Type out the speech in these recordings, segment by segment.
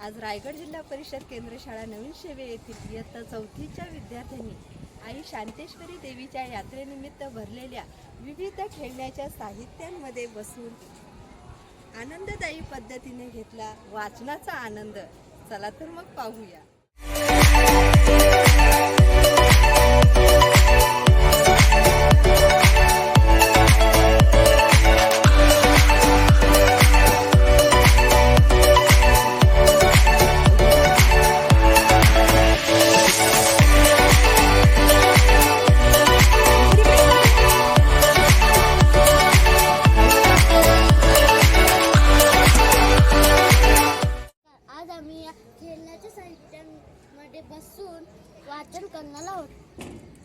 आज रायगड जिल्हा परिषद केंद्र शाळा नवीन शेवे येथील इयत्ता 4थीच्या विद्यार्थ्यांनी आई शांतेश्वरी देवीच्या यात्रेनिमित्त भरलेल्या विविध खेळण्याच्या साहित्यांमध्ये बसून आनंददायी पद्धतीने घेतला वाचनाचा आनंद। चला तर मग पाहूया। खेळण्याच्या साहित्यामध्ये बसून वाचन करण्याला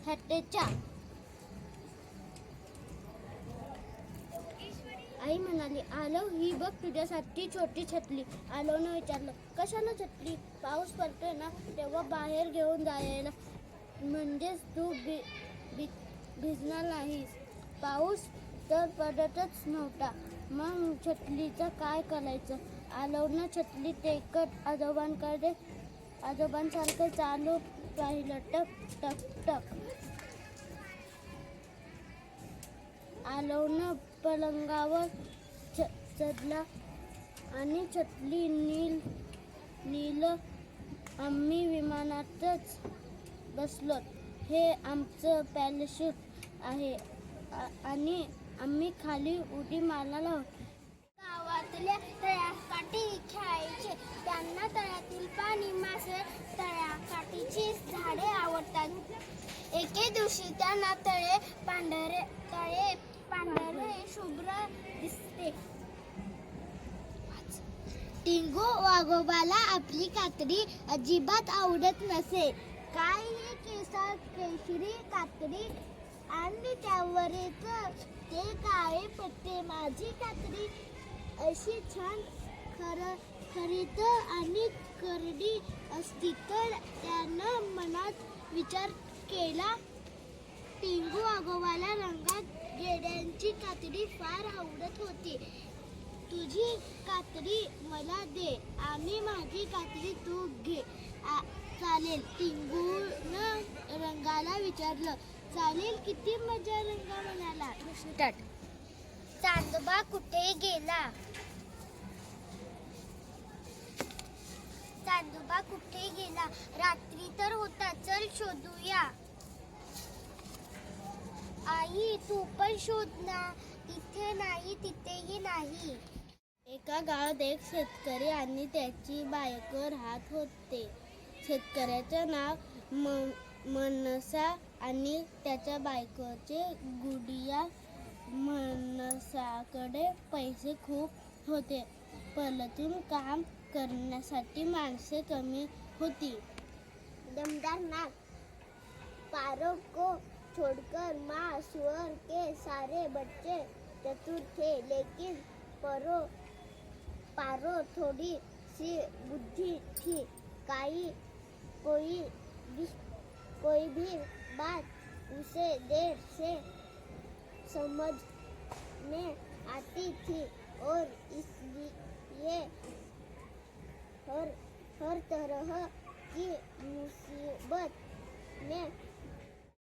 हट्टेच्या। आई म्हणाली, आलो ही बघ तुझ्यासाठी छोटी छत्री। आलोने विचारलं, कशाला छत्री? पाऊस पडतोय ना, तेव्हा बाहेर घेऊन जायला, म्हणजेच तू भिजणार नाहीस। पाऊस तर पडतच नव्हता, मग छत्रीचं काय करायचं? आलोनं छत्री टेकत आजोबांसारखं चालू राहिलं। टक टक टक। आलोनं पलंगावर चढला आणि छत्री नील आम्ही विमानातच बसलोत। हे आमचं पॅराशूट आहे आणि आम्ही खाली उडी मारणार आहोत। गावातल्या तळ्याकाठी खेळायचे, त्यांना तळ्यातील पाणी, मासे, तळ्याकाठीची झाडे आवडतात। एके दिवशी त्यांना तळे पांढरे शुभ्र दिसते। टिंगू वाघोबाला आपली कातडी अजिबात आवडत नसे। काय हे केशरी कातडी आणि त्यावरच ते काळे पट्टे, माझी कातडी अशी छान खरीत आणि करडी असती तर? त्यानं मनात विचार केला। टिंगू वाघोबाला रंगात गेड्यांची कातडी फार आवडत होती। तुझी कातडी मला दे आणि माझी कातडी तू घे, चालेल? टिंगूनं रंगाला विचारलं। चालेल, किती मजा? रंगा म्हणाला। चांदोबा कुठे गेला? चांदोबा कुठे गेला? रात्री तर होता, चल शोधूया। आई, तू पण शोध ना, इथे नाही तिथेही नाही। एका गावात एक शेतकरी आणि त्याची बायको राहत होते। शेतकऱ्याचं नाव मनसा आणि त्याच्या बायकोचे गुडिया। मनसाकडे पैसे खूप होते, परंतु काम करण्यासाठी माणसे कमी होती। दमदार नाक, पारों को छोड़कर माँ सुअर के सारे बच्चे चतुर थे, लेकिन पारो थोड़ी सी बुद्धि थी। कोई भी बात उसे देर से समझ में आती थी और इसलिए हर तरह की मुसीबत में